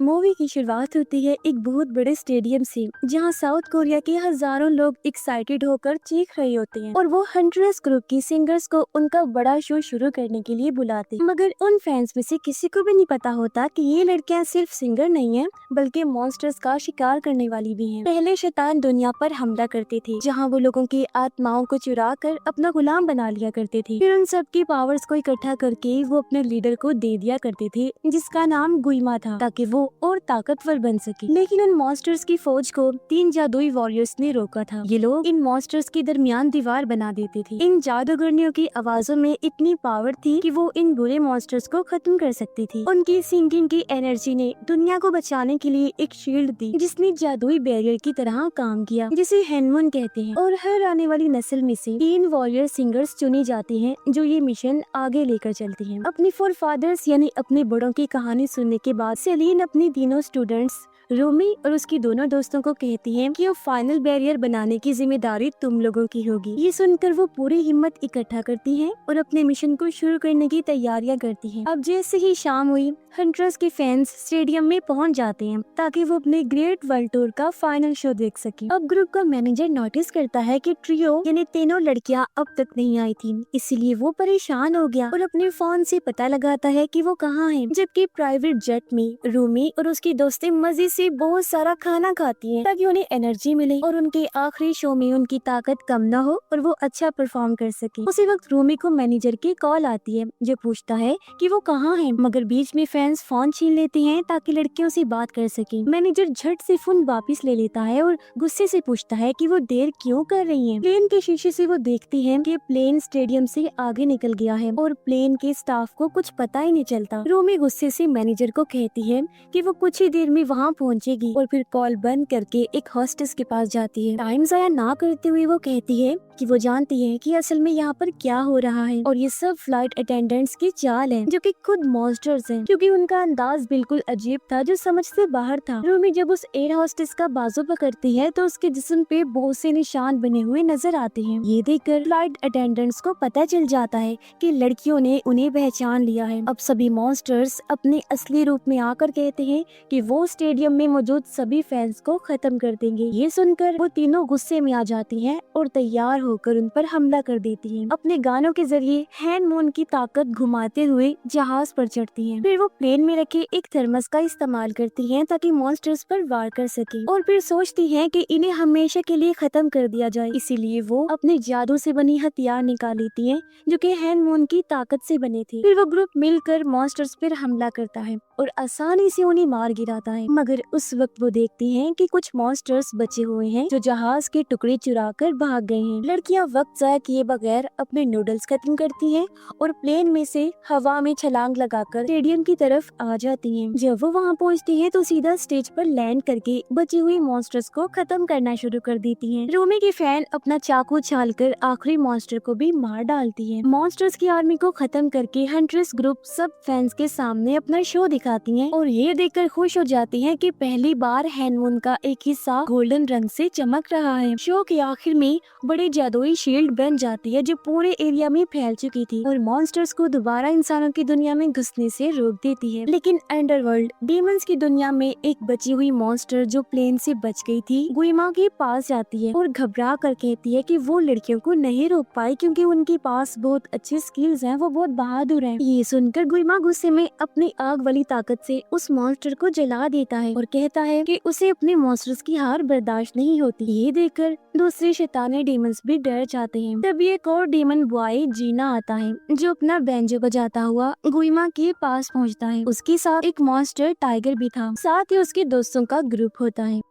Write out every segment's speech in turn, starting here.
Movie की शुरुआत होती है एक बहुत बड़े स्टेडियम से, जहां साउथ कोरिया के हजारों लोग एक्साइटेड होकर चीख रहे होते हैं और वो हंट्रेस ग्रुप की सिंगर्स को उनका बड़ा शो शुरू करने के लिए बुलाते हैं। मगर उन फैंस में से किसी को भी नहीं पता होता कि ये लड़कियां सिर्फ सिंगर नहीं है, बल्कि मॉन्स्टर्स का शिकार करने वाली भी हैं। पहले शैतान दुनिया पर हमला करते थे, जहां वो लोगों की आत्माओं को चुरा कर अपना गुलाम बना लिया करते थे। फिर उन सब की पावर्स को इकट्ठा करके वो अपने लीडर को दे दिया करते थे, जिसका नाम गुइमा था, ताकि वो और ताकतवर बन सके। लेकिन उन मॉन्स्टर्स की फौज को 3 जादुई वॉरियर्स ने रोका था। ये लोग इन मॉन्स्टर्स के दरमियान दीवार बना देते थे। इन जादूगरनियों की आवाजों में इतनी पावर थी कि वो इन बुरे मॉन्स्टर्स को खत्म कर सकती थी। उनकी सिंगिंग की एनर्जी ने दुनिया को बचाने के लिए एक शील्ड दी, जिसने जादुई बैरियर की तरह काम किया, जिसे हैनमून कहते हैं। और हर आने वाली नस्ल में से 3 वॉरियर सिंगर्स चुनी जाती हैं, जो ये मिशन आगे लेकर चलती हैं। अपनी फोरफादर्स यानी अपने बड़ों की कहानी सुनने के बाद सेलिन अपनी तीनों स्टूडेंट्स रोमी और उसकी दोनों दोस्तों को कहती है कि वो फाइनल बैरियर बनाने की जिम्मेदारी तुम लोगों की होगी। ये सुनकर वो पूरी हिम्मत इकट्ठा करती हैं और अपने मिशन को शुरू करने की तैयारियां करती हैं। अब जैसे ही शाम हुई, हंटर्स के फैंस स्टेडियम में पहुंच जाते हैं ताकि वो अपने ग्रेट वर्ल्ड टूर का फाइनल शो देख सके। अब ग्रुप का मैनेजर नोटिस करता है कि ट्रियो यानी तीनों लड़कियां अब तक नहीं आई थी, इसीलिए वो परेशान हो गया और अपने फोन से पता लगाता है कि वो कहाँ है। जबकि प्राइवेट जेट में रूमी और उसकी दोस्तें मजे से बहुत सारा खाना खाती हैं ताकि उन्हें एनर्जी मिले और उनके आखिरी शो में उनकी ताकत कम न हो और वो अच्छा परफॉर्म कर सके। उसी वक्त रूमी को मैनेजर की कॉल आती है, जो पूछता है कि वो कहाँ है, मगर बीच में फैंस फोन छीन लेते हैं ताकि लड़कियों से बात कर सके। मैनेजर झट से फोन वापस ले लेता है और गुस्से से पूछता है कि वो देर क्यों कर रही हैं। प्लेन के शीशे से वो देखती है कि प्लेन स्टेडियम से आगे निकल गया है और प्लेन के स्टाफ को कुछ पता ही नहीं चलता। रूमी गुस्से से मैनेजर को कहती है कि वो कुछ ही देर में वहाँ पहुँचेगी और फिर कॉल बंद करके एक हॉस्टेस के पास जाती है। टाइम जाया ना करते हुए वो कहती है कि वो जानती है कि असल में यहाँ पर क्या हो रहा है और ये सब फ्लाइट अटेंडेंट्स की चाल है, जो कि खुद मॉन्स्टर्स हैं, क्योंकि उनका अंदाज बिल्कुल अजीब था जो समझ से बाहर था। रूमी जब उस एयर हॉस्टेस का बाजू पकड़ती है तो उसके जिस्म पे बहुत से निशान बने हुए नजर आते हैं। ये देखकर फ्लाइट अटेंडेंट्स को पता चल जाता है कि लड़कियों ने उन्हें पहचान लिया है। अब सभी मॉन्स्टर्स अपने असली रूप में आकर कहते हैं कि वो स्टेडियम में मौजूद सभी फैंस को खत्म कर देंगे। ये सुनकर वो तीनों गुस्से में आ जाती हैं और तैयार होकर उन पर हमला कर देती हैं। अपने गानों के जरिए हैनमून की ताकत घुमाते हुए जहाज पर चढ़ती हैं। फिर वो प्लेन में रखे एक थर्मस का इस्तेमाल करती हैं ताकि मॉन्स्टर्स पर वार कर सके और फिर सोचती हैं कि इन्हें हमेशा के लिए खत्म कर दिया जाए। इसीलिए वो अपने जादू से बनी हथियार निकाल लेती हैं, जो कि हैनमून की ताकत से बने थे। फिर वो ग्रुप मिलकर मॉन्स्टर्स पर हमला करता है और आसानी से उन्हें मार गिराता है। मगर उस वक्त वो देखती हैं कि कुछ मॉन्स्टर्स बचे हुए हैं जो जहाज के टुकड़े चुरा कर भाग गए हैं। लड़कियां वक्त जाया किए बगैर अपने नूडल्स खत्म करती हैं और प्लेन में से हवा में छलांग लगाकर स्टेडियम की तरफ आ जाती हैं। जब वो वहां पहुंचती हैं तो सीधा स्टेज पर लैंड करके बचे हुए मॉन्स्टर्स को खत्म करना शुरू कर देती हैं। रूमी की फैन अपना चाकू छालकर आखिरी मॉन्स्टर को भी मार डालती है। मॉन्स्टर्स की आर्मी को खत्म करके हंट्रेस ग्रुप सब फैंस के सामने अपना शो दिखाती हैं और ये देखकर खुश हो जाती हैं कि पहली बार हैनमून का एक हिस्सा गोल्डन रंग से चमक रहा है। शो के आखिर में बड़ी जादुई शील्ड बन जाती है जो पूरे एरिया में फैल चुकी थी और मॉन्स्टर्स को दोबारा इंसानों की दुनिया में घुसने से रोक देती है। लेकिन अंडरवर्ल्ड डीमंस की दुनिया में एक बची हुई मॉन्स्टर जो प्लेन से बच गई थी, गुइमा के पास जाती है और घबरा कर कहती है कि वो लड़कियों को नहीं रोक पाई क्योंकि उनके पास बहुत अच्छे स्किल्स हैं, वो बहुत बहादुर हैं। ये सुनकर गुइमा गुस्से में अपनी आग वाली ताकत से उस मॉन्स्टर को जला देता है और कहता है कि उसे अपने मॉन्स्टर्स की हार बर्दाश्त नहीं होती। ये देखकर दूसरे शैतानी डीमंस भी डर जाते हैं। तब एक और डीमन बॉय जीना आता है, जो अपना बैंजो बजाता हुआ गुइमा के पास पहुंचता है। उसके साथ एक मॉन्स्टर टाइगर भी था, साथ ही उसके दोस्तों का ग्रुप होता है।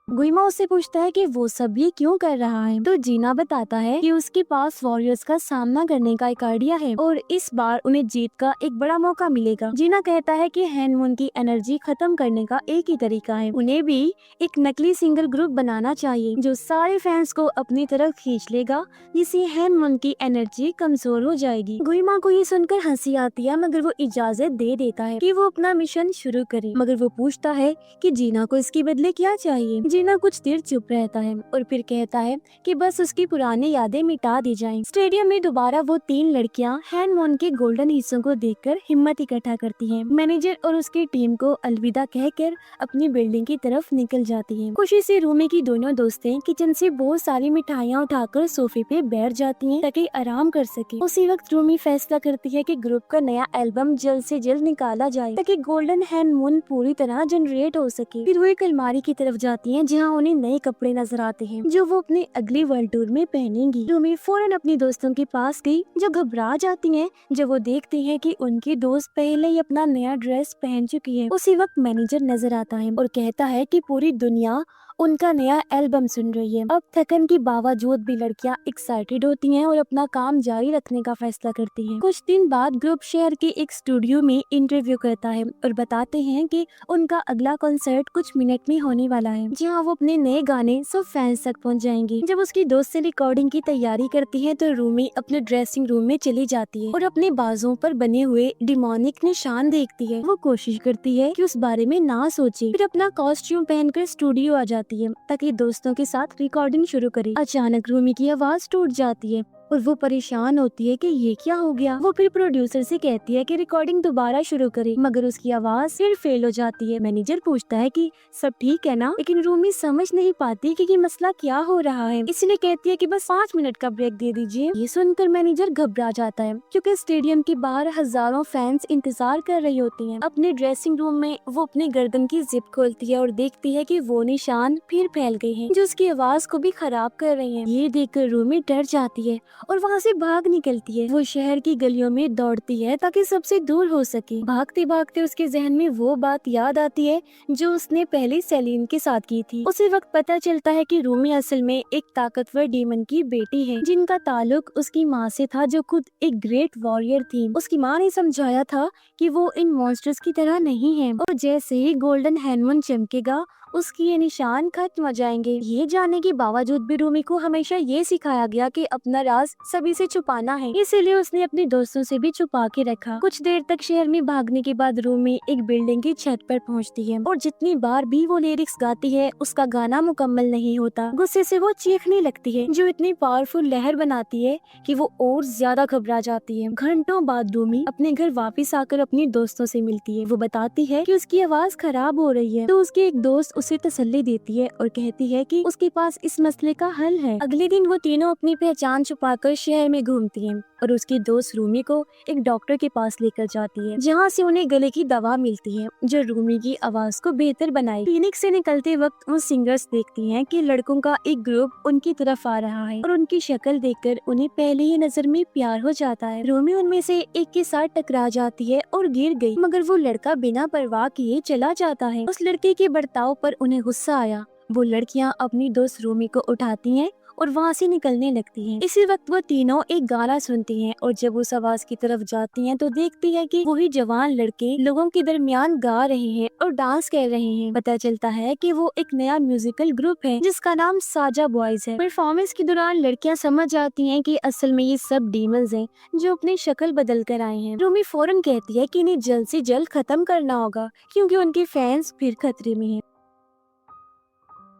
गुइमा उससे पूछता है कि वो सब ये क्यों कर रहा है, तो जीना बताता है कि उसके पास वॉरियर्स का सामना करने का एक आइडिया है और इस बार उन्हें जीत का एक बड़ा मौका मिलेगा। जीना कहता है कि हैनमून की एनर्जी खत्म करने का एक ही तरीका है, उन्हें भी एक नकली सिंगल ग्रुप बनाना चाहिए जो सारे फैंस को अपनी तरफ खींच लेगा, जिससे हैनमून की एनर्जी कमजोर हो जाएगी। गुइमा को ये सुनकर हंसी आती है, मगर वो इजाजत दे देता है कि वो अपना मिशन शुरू करे। मगर वो पूछता है कि जीना को इसके बदले क्या चाहिए। जीना कुछ देर चुप रहता है और फिर कहता है कि बस उसकी पुरानी यादें मिटा दी जाएं। स्टेडियम में दोबारा वो 3 लड़कियां हैनमोन के गोल्डन हिस्सों को देखकर हिम्मत इकट्ठा करती हैं। मैनेजर और उसकी टीम को अलविदा कहकर अपनी बिल्डिंग की तरफ निकल जाती हैं। खुशी से रूमी की दोनों दोस्तें किचन से बहुत सारी मिठाइयाँ उठाकर सोफे पे बैठ जाती हैं ताकि आराम कर सके। उसी वक्त रूमी फैसला करती है कि ग्रुप का नया एल्बम जल्द से जल्द निकाला जाए ताकि गोल्डन हैनमून पूरी तरह जनरेट हो सके। फिर वो एक अलमारी की तरफ जाती हैं जहां उन्हें नए कपड़े नजर आते हैं जो वो अपने अगली वर्ल्ड टूर में पहनेंगी। रूमी फौरन अपनी दोस्तों के पास गई जो घबरा जाती हैं जब वो देखती हैं कि उनकी दोस्त पहले ही अपना नया ड्रेस पहन चुकी है। उसी वक्त मैनेजर नजर आता है और कहता है कि पूरी दुनिया उनका नया एल्बम सुन रही है। अब थकन के बावजूद भी लड़कियां एक्साइटेड होती हैं और अपना काम जारी रखने का फैसला करती हैं। कुछ दिन बाद ग्रुप शहर के एक स्टूडियो में इंटरव्यू करता है और बताते हैं कि उनका अगला कॉन्सर्ट कुछ मिनट में होने वाला है जहां वो अपने नए गाने सब फैंस तक पहुंच जाएंगे। जब उसकी दोस्त से रिकॉर्डिंग की तैयारी करती है तो रूमी अपने ड्रेसिंग रूम में चली जाती है और अपने बाजों पर बने हुए डिमोनिक निशान देखती है। वो कोशिश करती है कि उस बारे में ना सोचे, फिर अपना कॉस्ट्यूम पहनकर स्टूडियो आ जाती है ताकि दोस्तों के साथ रिकॉर्डिंग शुरू करे। अचानक रूमी की आवाज टूट जाती है और वो परेशान होती है कि ये क्या हो गया। वो फिर प्रोड्यूसर से कहती है कि रिकॉर्डिंग दोबारा शुरू करे, मगर उसकी आवाज फिर फेल हो जाती है। मैनेजर पूछता है कि सब ठीक है ना, लेकिन रूमी समझ नहीं पाती कि ये मसला क्या हो रहा है, इसलिए कहती है कि बस 5 मिनट का ब्रेक दे दीजिए। ये सुनकर मैनेजर घबरा जाता है क्योंकि स्टेडियम के बाहर हजारों फैंस इंतजार कर रही होती हैं। अपने ड्रेसिंग रूम में वो अपनी गर्दन की जिप खोलती है और देखती है कि वो निशान फिर फैल गए हैं जो उसकी आवाज को भी खराब कर रहे हैं। ये देखकर रूमी डर जाती है और वहाँ से भाग निकलती है। वो शहर की गलियों में दौड़ती है ताकि सबसे दूर हो सके। भागते भागते उसके जहन में वो बात याद आती है जो उसने पहले सेलिन के साथ की थी। उसी वक्त पता चलता है कि रूमी असल में एक ताकतवर डीमन की बेटी है जिनका ताल्लुक उसकी माँ से था जो खुद एक ग्रेट वॉरियर थी। उसकी माँ ने समझाया था कि वो इन मॉन्स्टर्स की तरह नहीं है और जैसे ही गोल्डन हैनमून चमकेगा उसकी ये निशान खत्म हो जाएंगे। ये जानने के बावजूद भी रूमी को हमेशा ये सिखाया गया कि अपना राज सभी से छुपाना है, इसीलिए उसने अपने दोस्तों से भी छुपा के रखा। कुछ देर तक शहर में भागने के बाद रूमी एक बिल्डिंग की छत पर पहुंचती है और जितनी बार भी वो लिरिक्स गाती है उसका गाना मुकम्मल नहीं होता। गुस्से से वो चीखने लगती है जो इतनी पावरफुल लहर बनाती है कि वो और ज्यादा घबरा जाती है। घंटों बाद रूमी अपने घर वापस आकर अपनी दोस्तों से मिलती है। वो बताती है कि उसकी आवाज खराब हो रही है तो उसकी एक दोस्त उसे तसल्ली देती है और कहती है कि उसके पास इस मसले का हल है। अगले दिन वो तीनों अपनी पहचान छुपाकर शहर में घूमती हैं और उसकी दोस्त रूमी को एक डॉक्टर के पास लेकर जाती है जहाँ से उन्हें गले की दवा मिलती है जो रूमी की आवाज को बेहतर बनाए। क्लिनिक से निकलते वक्त वो सिंगर्स देखती हैं कि लड़कों का एक ग्रुप उनकी तरफ आ रहा है और उनकी शक्ल देखकर उन्हें पहले ही नजर में प्यार हो जाता है। रूमी उनमें से एक के साथ टकरा जाती है और गिर गई, मगर वो लड़का बिना परवाह किए चला जाता है। उस लड़के के बर्ताव पर उन्हें गुस्सा आया। वो लड़कियां अपनी दोस्त रूमी को उठाती हैं और वहाँ से निकलने लगती हैं। इसी वक्त वो तीनों एक गाना सुनती हैं और जब उस आवाज की तरफ जाती हैं तो देखती है कि वही जवान लड़के लोगों के दरमियान गा रहे हैं और डांस कर रहे हैं। पता चलता है कि वो एक नया म्यूजिकल ग्रुप है जिसका नाम साजा बॉयज है। परफॉर्मेंस के दौरान लड़कियां समझ जाती हैं कि असल में ये सब डीमंस हैं जो अपनी शक्ल बदल कर आए हैं। रूमी फौरन कहती है कि इन्हें जल्द से जल्द खत्म करना होगा क्योंकि उनके फैंस फिर खतरे में हैं।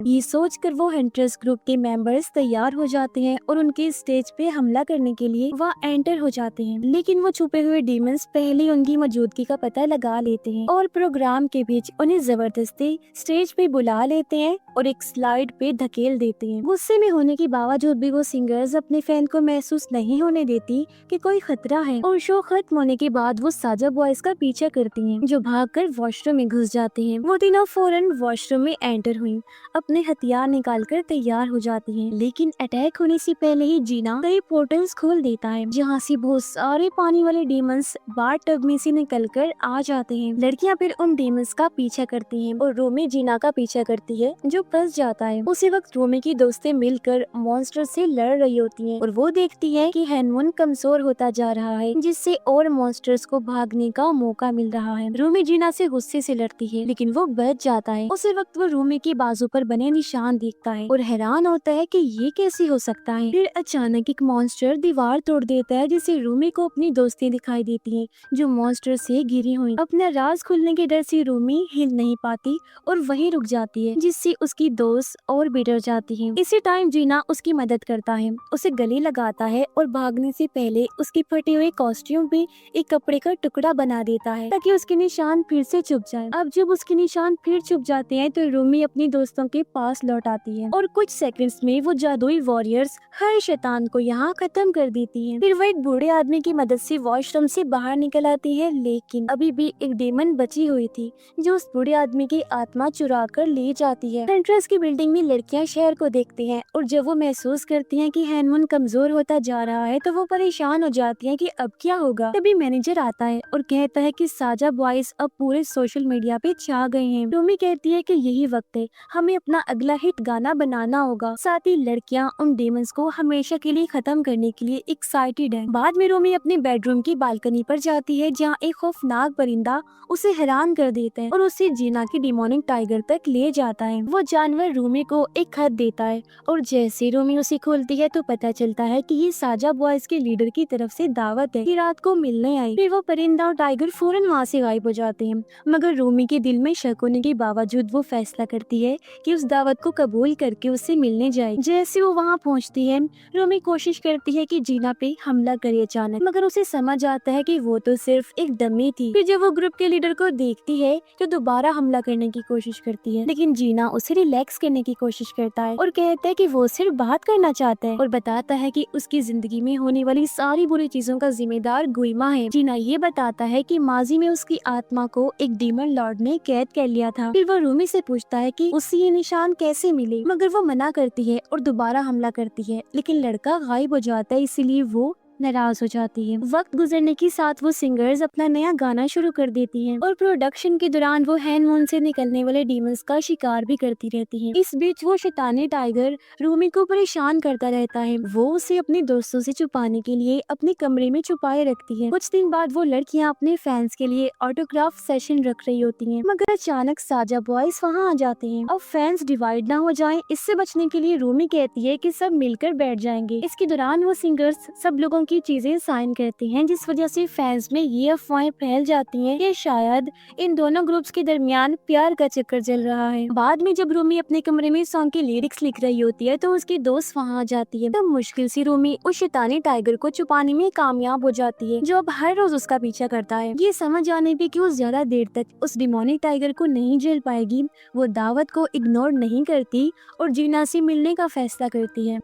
ये सोचकर वो हंटर्स ग्रुप के मेंबर्स तैयार हो जाते हैं और उनके स्टेज पे हमला करने के लिए वहाँ एंटर हो जाते हैं, लेकिन वो छुपे हुए डीमंस पहले उनकी मौजूदगी का पता लगा लेते हैं और प्रोग्राम के बीच उन्हें जबरदस्ती स्टेज पे बुला लेते हैं और एक स्लाइड पे धकेल देते हैं। गुस्से में होने के बावजूद भी वो सिंगर्स अपने फैन को महसूस नहीं होने देती कि कोई खतरा है और शो खत्म होने के बाद वो साजा बॉयज का पीछा करती हैं जो भागकर वॉशरूम में घुस जाते हैं। वो तीनों फौरन वॉशरूम में एंटर हुई, अपने हथियार निकालकर तैयार हो जाती हैं, लेकिन अटैक होने से पहले ही जीना कई पोर्टल्स खोल देता है जहाँ से बहुत सारे पानी वाले डीमंस बाथ टब में से निकलकर आ जाते हैं। लड़कियां फिर उन डीमंस का पीछा करती हैं और रोमी जीना का पीछा करती है जो फंस जाता है। उसी वक्त रोमी की दोस्तें मिलकर मॉन्स्टर से लड़ रही होती हैं और वो देखती है कि हैनमून कमजोर होता जा रहा है जिससे और मॉन्स्टर्स को भागने का मौका मिल रहा है। रोमी जीना से गुस्से से लड़ती है लेकिन वो बच जाता है। उसी वक्त वो रोमी के बाजू पर बने पुराने निशान देखता है और हैरान होता है कि ये कैसे हो सकता है। फिर अचानक एक मॉन्स्टर दीवार तोड़ देता है, जिससे रूमी को अपनी दोस्ती दिखाई देती हैं जो मॉन्स्टर से घिरी हुई। अपना राज खुलने के डर से रूमी हिल नहीं पाती और वहीं रुक जाती है, जिससे उसकी दोस्त और भी डर जाती है। इसी टाइम जीना उसकी मदद करता है, उसे गले लगाता है और भागने से पहले उसके फटे हुए कॉस्ट्यूम पे एक कपड़े का टुकड़ा बना देता है ताकि उसके निशान फिर से छुप जाए। अब जब उसके निशान फिर छुप जाते हैं तो रूमी अपनी दोस्तों के पास लौट आती है और कुछ सेकंड्स में वो जादुई वॉरियर्स हर शैतान को यहाँ खत्म कर देती है। फिर वो एक बूढ़े आदमी की मदद से वॉशरूम से बाहर निकल आती है, लेकिन अभी भी एक डेमन बची हुई थी जो उस बूढ़े आदमी की आत्मा चुरा कर ले जाती है। एंट्रेंस की बिल्डिंग में लड़कियां शहर को देखती हैं और जब वो महसूस करती हैं कि हैनमून कमजोर होता जा रहा है तो वो परेशान हो जाती हैं कि अब क्या होगा। तभी मैनेजर आता है और कहता है कि साजा बॉयज अब पूरे सोशल मीडिया पे छा गए हैं। रूमी कहती है कि यही वक्त है, हमें अपना अगला हिट गाना बनाना होगा। साथ ही लड़कियां उन डेमंस को हमेशा के लिए खत्म करने के लिए एक्साइटेड है। बाद में रूमी अपने बेडरूम की बालकनी पर जाती है जहाँ एक खौफनाक परिंदा उसे हैरान कर देता है और उसे जीना की डिमोनिक टाइगर तक ले जाता है। वो जानवर रूमी को एक खत देता है और जैसे रूमी उसे खोलती है तो पता चलता है कि ये साजा बॉयज के लीडर की तरफ से दावत है कि रात को मिलने आई। फिर वो परिंदा और टाइगर फौरन वहाँ से गायब हो जाते हैं, मगर रूमी के दिल में शक होने के बावजूद वो फैसला करती है कि उस दावत को कबूल करके उससे मिलने जाए। जैसे वो वहाँ पहुँचती है, रूमी कोशिश करती है कि जीना पे हमला करे अचानक, मगर उसे समझ आता है कि वो तो सिर्फ एक डमी थी। फिर जब वो ग्रुप के लीडर को देखती है तो दोबारा हमला करने की कोशिश करती है, लेकिन जीना उसे रिलैक्स करने की कोशिश करता है और कहता है कि वो सिर्फ बात करना चाहता है और बताता है कि उसकी जिंदगी में होने वाली सारी बुरी चीजों का जिम्मेदार गुइमा है। जीना ये बताता है कि माजी में उसकी आत्मा को एक डीमन लॉर्ड ने कैद कर लिया था। फिर वो रूमी से पूछता है कि उसे ये निशान कैसे मिले, मगर वो मना करती है और दोबारा हमला करती है, लेकिन लड़का गायब हो जाता है, इसीलिए वो नाराज हो जाती है। वक्त गुजरने के साथ वो सिंगर्स अपना नया गाना शुरू कर देती हैं और प्रोडक्शन के दौरान वो हैनमून से निकलने वाले डीमंस का शिकार भी करती रहती हैं। इस बीच वो शैतानी टाइगर रूमी को परेशान करता रहता है। वो उसे अपने दोस्तों से छुपाने के लिए अपने कमरे में छुपाए रखती है। कुछ दिन बाद वो लड़कियां अपने फैंस के लिए ऑटोग्राफ सेशन रख रही होती हैं, मगर अचानक साजा बॉयज वहाँ आ जाते हैं। अब फैंस डिवाइड ना हो जाएं, इससे बचने के लिए रूमी कहती है कि सब मिलकर बैठ जाएंगे। इसके दौरान वो सिंगर्स सब लोगों की चीजें साइन करते हैं, जिस वजह से फैंस में ये अफवाहें फैल जाती हैं कि शायद इन दोनों ग्रुप्स के दरमियान प्यार का चक्कर चल रहा है। बाद में जब रूमी अपने कमरे में सॉन्ग की लिरिक्स लिख रही होती है तो उसकी दोस्त वहाँ आ जाती है। तब मुश्किल से रूमी उस शैतानी टाइगर को छुपाने में कामयाब हो जाती है, जो अब हर रोज उसका पीछा करता है। ये समझ आने पे कि वो ज्यादा देर तक उस डिमोनिक टाइगर को नहीं झेल पाएगी, वो दावत को इग्नोर नहीं करती और जीना से मिलने का फैसला करती है।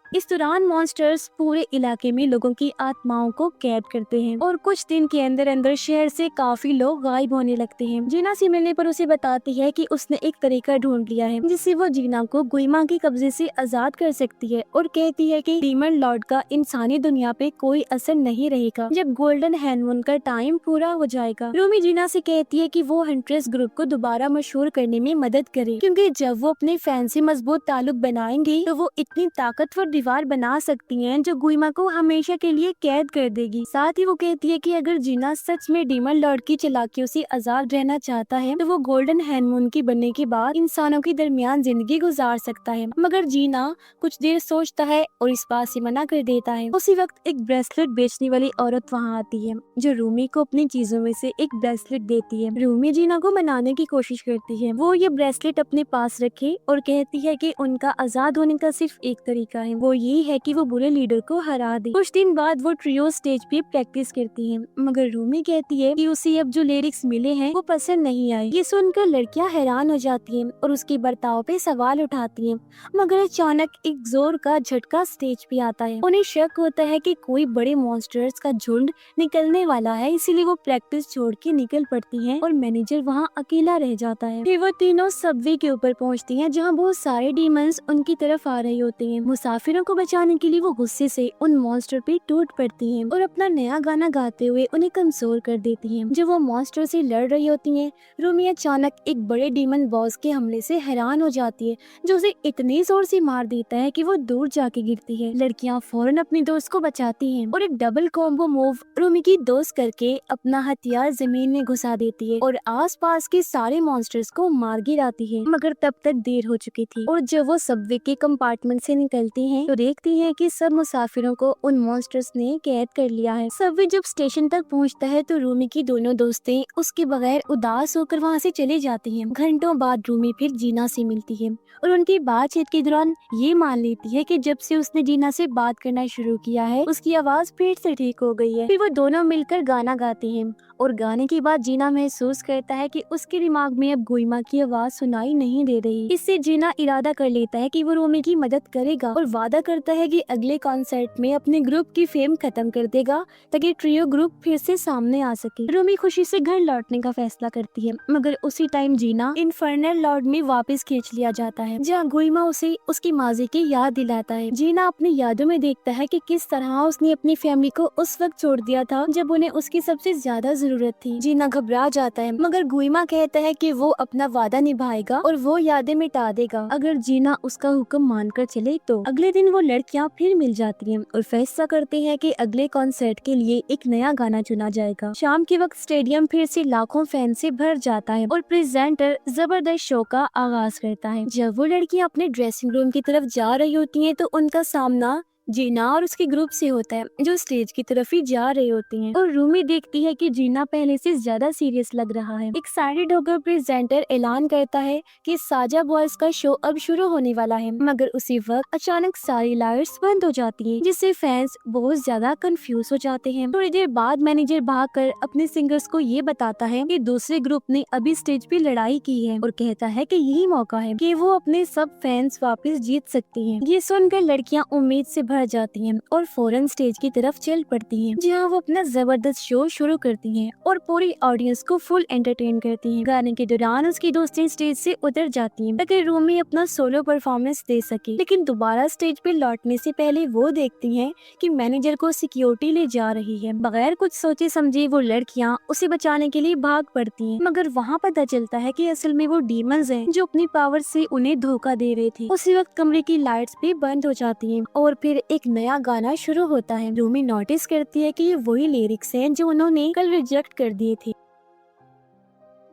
इस दौरान मॉन्स्टर्स पूरे इलाके में लोगों की आत्माओं को कैद करते हैं और कुछ दिन के अंदर अंदर शहर से काफी लोग गायब होने लगते हैं। जीना से मिलने पर उसे बताती है कि उसने एक तरीका ढूंढ लिया है जिससे वो जीना को गुइमा के कब्जे से आजाद कर सकती है और कहती है कि डीमन लॉर्ड का इंसानी दुनिया पे कोई असर नहीं रहेगा जब गोल्डन हैनमून का टाइम पूरा हो जाएगा। रूमी जीना से कहती है कि वो हंट्रेस ग्रुप को दोबारा मशहूर करने में मदद करे, क्योंकि जब वो अपने फैन से मजबूत ताल्लुक बनाएंगे तो वो इतनी ताकतवर दीवार बना सकती हैं जो गुइमा को हमेशा के लिए कैद कर देगी। साथ ही वो कहती है कि अगर जीना सच में डीमन लॉर्ड की चालाकियों से आजाद रहना चाहता है तो वो गोल्डन हैनमून की बनने के बाद इंसानों के दरमियान जिंदगी गुजार सकता है, मगर जीना कुछ देर सोचता है और इस बात से मना कर देता है। उसी वक्त एक ब्रेसलेट बेचने वाली औरत वहाँ आती है जो रूमी को अपनी चीजों में से एक ब्रेसलेट देती है। रूमी जीना को मनाने की कोशिश करती है वो ये ब्रेसलेट अपने पास रखे और कहती है कि उनका आजाद होने का सिर्फ एक तरीका है, वो ये है कि वो बुरे लीडर को हरा दे। कुछ दिन बाद वो ट्रियो स्टेज पे प्रैक्टिस करती है, मगर रूमी कहती है कि उसे अब जो लिरिक्स मिले हैं वो पसंद नहीं आए। ये सुनकर लड़कियां हैरान हो जाती हैं और उसके बर्ताव पे सवाल उठाती हैं, मगर अचानक एक जोर का झटका स्टेज पे आता है। उन्हें शक होता है कि कोई बड़े मॉन्स्टर्स का झुंड निकलने वाला है, इसीलिए वो प्रैक्टिस छोड़ के निकल पड़ती हैं और मैनेजर वहाँ अकेला रह जाता है। फिर वो तीनों सबवे के ऊपर पहुँचती हैं जहाँ बहुत सारे डीमंस उनकी तरफ आ रहे होते हैं। मुसाफिरों दोनों को बचाने के लिए वो गुस्से से उन मॉन्स्टर पे टूट पड़ती हैं और अपना नया गाना गाते हुए उन्हें कमजोर कर देती हैं। जब वो मॉन्स्टर से लड़ रही होती हैं, रूमी अचानक एक बड़े डीमन बॉस के हमले से हैरान हो जाती है, जो उसे इतनी जोर से मार देता है कि वो दूर जाके गिरती है। लड़कियां फौरन अपनी दोस्त को बचाती हैं और एक डबल कॉम्बो मूव रूमी की दोस्त करके अपना हथियार जमीन में घुसा देती है और आसपास के सारे मॉन्स्टर्स को मार गिराती है। मगर तब तक देर हो चुकी थी और जब वो सबवे के कंपार्टमेंट से निकलती हैं तो देखती हैं कि सब मुसाफिरों को उन मॉन्स्टर्स ने कैद कर लिया है। सबवे जब स्टेशन तक पहुंचता है तो रूमी की दोनों दोस्तें उसके बगैर उदास होकर वहां से चली जाती हैं। घंटों बाद रूमी फिर जीना से मिलती है और उनकी बातचीत के दौरान ये मान लेती है कि जब से उसने जीना से बात करना शुरू किया है उसकी आवाज फिर से ठीक हो गई है। फिर वो दोनों मिलकर गाना गाती हैं और गाने के बाद जीना महसूस करता है कि उसके दिमाग में अब गुइमा की आवाज सुनाई नहीं दे रही। इससे जीना इरादा कर लेता है कि वो रूमी की मदद करेगा और वादा करता है कि अगले कॉन्सर्ट में अपने ग्रुप की फेम खत्म कर देगा ताकि ट्रियो ग्रुप फिर से सामने आ सके। रूमी खुशी से घर लौटने का फैसला करती है, मगर उसी टाइम जीना इन्फर्नल लॉर्ड में वापस खींच लिया जाता है, जहाँ गुइमा उसे उसकी माजी की याद दिलाता है। जीना अपनी यादों में देखता है कि किस तरह उसने अपनी फैमिली को उस वक्त छोड़ दिया था जब उन्हें उसकी सबसे ज्यादा जरूरत थी। जीना घबरा जाता है, मगर गुइमा कहता है कि वो अपना वादा निभाएगा और वो यादें मिटा देगा अगर जीना उसका हुक्म मानकर चले तो। अगले दिन वो लड़कियां फिर मिल जाती हैं और फैसला करते हैं कि अगले कॉन्सर्ट के लिए एक नया गाना चुना जाएगा। शाम के वक्त स्टेडियम फिर से लाखों फैन से भर जाता है और प्रेजेंटर जबरदस्त शो का आगाज करता है। जब वो लड़कियां अपने ड्रेसिंग रूम की तरफ जा रही होती हैं तो उनका सामना जीना और उसके ग्रुप से होता है, जो स्टेज की तरफ ही जा रही होती हैं और रूमी देखती है कि जीना पहले से ज्यादा सीरियस लग रहा है। एक्साइटेड होकर प्रेजेंटर ऐलान करता है कि साजा बॉयज का शो अब शुरू होने वाला है, मगर उसी वक्त अचानक सारी लाइट्स बंद हो जाती हैं, जिससे फैंस बहुत ज्यादा कंफ्यूज हो जाते हैं। थोड़ी देर बाद मैनेजर भागकर अपने सिंगर्स को ये बताता है कि दूसरे ग्रुप ने अभी स्टेज पे लड़ाई की है और कहता है कि यही मौका है कि वो अपने सब फैंस वापस जीत सकती हैं। ये सुनकर लड़कियां उम्मीद से भर जाती हैं और फौरन स्टेज की तरफ चल पड़ती हैं, जहां वो अपना जबरदस्त शो शुरू करती हैं और पूरी ऑडियंस को फुल एंटरटेन करती हैं। गाने के दौरान उसकी दोस्तें स्टेज से उतर जाती हैं ताकि रूमी अपना सोलो परफॉर्मेंस दे सके, लेकिन दोबारा स्टेज पे लौटने से पहले वो देखती हैं कि मैनेजर को सिक्योरिटी ले जा रही है। बगैर कुछ सोचे समझे वो लड़कियां उसे बचाने के लिए भाग पड़ती हैं, मगर वहाँ पता चलता है कि असल में वो डीमंस हैं जो अपनी पावर से उन्हें धोखा दे रहे थे। उसी वक्त कमरे की लाइट्स भी बंद हो जाती हैं और फिर एक नया गाना शुरू होता है। रूमी नोटिस करती है कि ये वही लिरिक्स हैं जो उन्होंने कल रिजेक्ट कर दिए थे।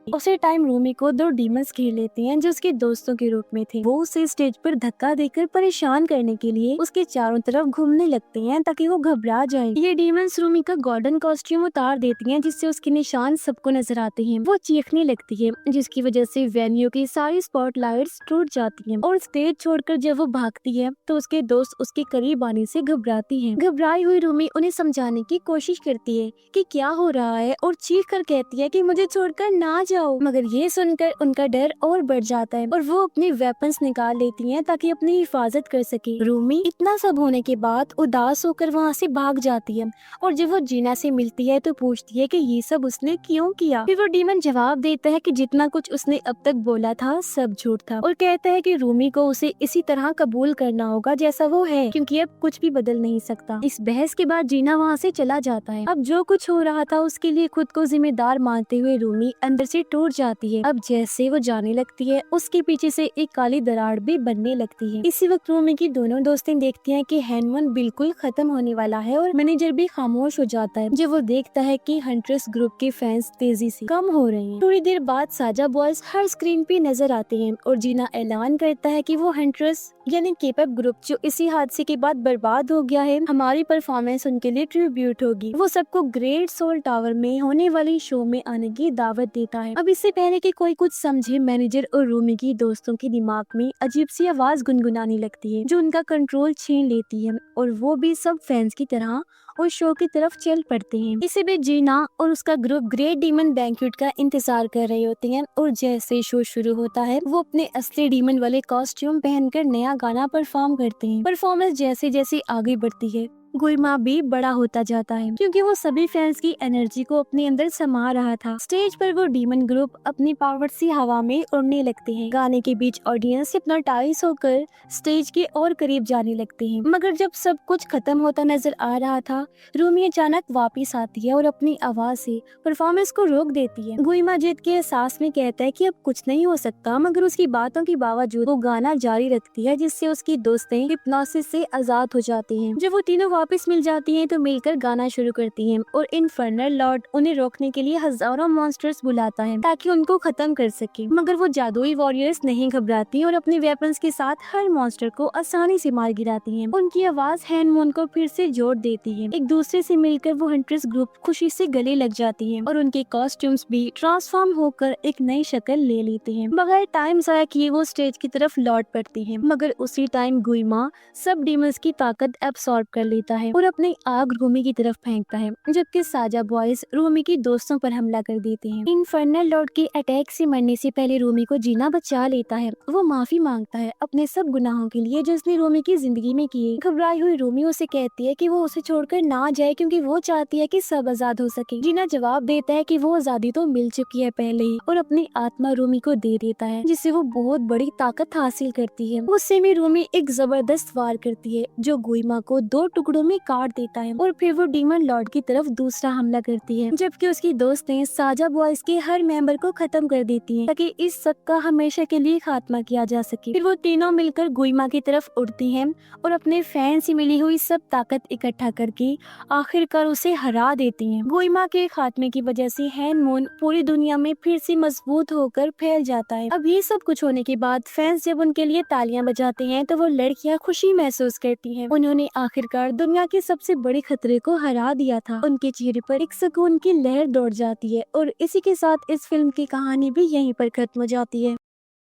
उसी टाइम रूमी को दो डीमंस घेर लेते हैं जो उसके दोस्तों के रूप में थे। वो उसे स्टेज पर धक्का देकर परेशान करने के लिए उसके चारों तरफ घूमने लगते हैं ताकि वो घबरा जाए। ये डीमंस रूमी का गोल्डन कॉस्ट्यूम उतार देती हैं, जिससे उसके निशान सबको नजर आते हैं। वो चीखने लगती है, जिसकी वजह से वेन्यू की सारी स्पॉटलाइट्स टूट जाती हैं और स्टेज छोड़कर जब वो भागती है तो उसके दोस्त उसके करीब आने से घबराती हैं। घबराई हुई रूमी उन्हें समझाने की कोशिश करती है कि क्या हो रहा है और चीख कर कहती है कि मुझे छोड़कर ना जाओ, मगर ये सुनकर उनका डर और बढ़ जाता है और वो अपने वेपन्स निकाल लेती हैं ताकि अपनी हिफाजत कर सके। रूमी इतना सब होने के बाद उदास होकर वहाँ से भाग जाती है और जब वो जीना से मिलती है तो पूछती है कि ये सब उसने क्यों किया। फिर वो डीमन जवाब देता है कि जितना कुछ उसने अब तक बोला था सब झूठ था और कहता है कि रूमी को उसे इसी तरह कबूल करना होगा जैसा वो है, क्योंकि अब कुछ भी बदल नहीं सकता। इस बहस के बाद जीना वहाँ से चला जाता है। अब जो कुछ हो रहा था उसके लिए खुद को जिम्मेदार मानते हुए रूमी अंदर से टूट जाती है। अब जैसे वो जाने लगती है उसके पीछे से एक काली दरार भी बनने लगती है। इसी वक्त रूमी की दोनों दोस्तें देखती हैं कि हैनमन बिल्कुल खत्म होने वाला है और मैनेजर भी खामोश हो जाता है जब वो देखता है कि हंट्रेस ग्रुप के फैंस तेजी से कम हो रहे हैं। थोड़ी देर बाद साजा बॉयज हर स्क्रीन पे नजर आते हैं और जीना ऐलान करता है कि वो हंट्रेस यानी केपअप ग्रुप जो इसी हादसे के बाद बर्बाद हो गया है, हमारी परफॉर्मेंस उनके लिए ट्रिब्यूट होगी। वो सबको ग्रेट सोल टावर में होने वाली शो में आने की दावत देता है। अब इससे पहले कि कोई कुछ समझे, मैनेजर और रूमी की दोस्तों के दिमाग में अजीब सी आवाज गुनगुनाने लगती है जो उनका कंट्रोल छीन लेती है और वो भी सब फैंस की तरह और शो की तरफ चल पड़ते हैं। इसी बीच जीना और उसका ग्रुप ग्रेट डीमन बैंक्वेट का इंतजार कर रहे होते हैं और जैसे शो शुरू होता है वो अपने असली डीमन वाले कॉस्ट्यूम पहनकर नया गाना परफॉर्म करते हैं। परफॉर्मेंस जैसे जैसे आगे बढ़ती है गुइमा भी बड़ा होता जाता है क्योंकि वो सभी फैंस की एनर्जी को अपने अंदर समा रहा था। स्टेज पर वो डीमन ग्रुप अपनी पावर सी हवा में उड़ने लगते हैं। गाने के बीच ऑडियंस हिप्नोटाइज होकर स्टेज के और करीब जाने लगते हैं। मगर जब सब कुछ खत्म होता नजर आ रहा था, रूमी अचानक वापस आती है और अपनी आवाज से परफॉर्मेंस को रोक देती है। गुइमा जीत के एहसास में कहता है कि अब कुछ नहीं हो सकता, मगर उसकी बातों के बावजूद वो गाना जारी रखती है, जिससे उसकी दोस्तें हिप्नोसिस से आजाद हो जाती हैं। जब वो तीनों वापस मिल जाती हैं तो मिलकर गाना शुरू करती हैं और इन्फर्नल लॉर्ड उन्हें रोकने के लिए हजारों मॉन्स्टर्स बुलाता है ताकि उनको खत्म कर सके। मगर वो जादुई वॉरियर्स नहीं घबराती और अपने वेपन्स के साथ हर मॉन्स्टर को आसानी से मार गिराती हैं। उनकी आवाज हैनमून को फिर से जोड़ देती है। एक दूसरे से मिलकर वो हंटर्स ग्रुप खुशी से गले लग जाती हैं और उनके कॉस्ट्यूम्स भी ट्रांसफॉर्म होकर एक नई शक्ल ले लेते हैं। बगैर टाइम जाया किए वो स्टेज की तरफ लौट पड़ती हैं। मगर उसी टाइम गुइमा सब डीमंस की ताकत एब्सॉर्ब कर लेता है और अपनी आग रूमी की तरफ फेंकता है, जबकि साजा बॉयज रूमी की दोस्तों पर हमला कर देते हैं। इन्फर्नल लॉर्ड के अटैक से मरने से पहले रूमी को जीना बचा लेता है। वो माफी मांगता है अपने सब गुनाहों के लिए जो उसने रूमी की जिंदगी में किए। घबराई हुई रूमी उसे कहती है कि वो उसे छोड़कर ना जाए क्योंकि वो चाहती है कि सब आजाद हो सके। जीना जवाब देता है कि वो आजादी तो मिल चुकी है पहले ही और अपनी आत्मा रूमी को दे देता है, जिससे वो बहुत बड़ी ताकत हासिल करती है। गुस्से में रूमी एक जबरदस्त वार करती है जो गुइमा को 2 टुकड़ों में काट देता है और फिर वो डीमन लॉर्ड की तरफ दूसरा हमला करती है, जबकि उसकी दोस्तें साजा बॉयज के हर मेंबर को खत्म कर देती हैं ताकि इस सब का हमेशा के लिए खात्मा किया जा सके। फिर वो तीनों मिलकर गुइमा की तरफ उड़ती हैं और अपने फैन से मिली हुई सब ताकत इकट्ठा करके आखिरकार उसे हरा देती हैं। गुइमा के खात्मे की वजह से हैनमून पूरी दुनिया में फिर से मजबूत होकर फैल जाता है। अब ये सब कुछ होने के बाद फैंस जब उनके लिए तालियां बजाते हैं तो वो लड़कियां खुशी महसूस करती हैं। उन्होंने आखिरकार दुनिया के सबसे बड़े खतरे को हरा दिया था। उनके चेहरे पर एक सुकून की लहर दौड़ जाती है और इसी के साथ इस फिल्म की कहानी भी यहीं पर खत्म हो जाती है।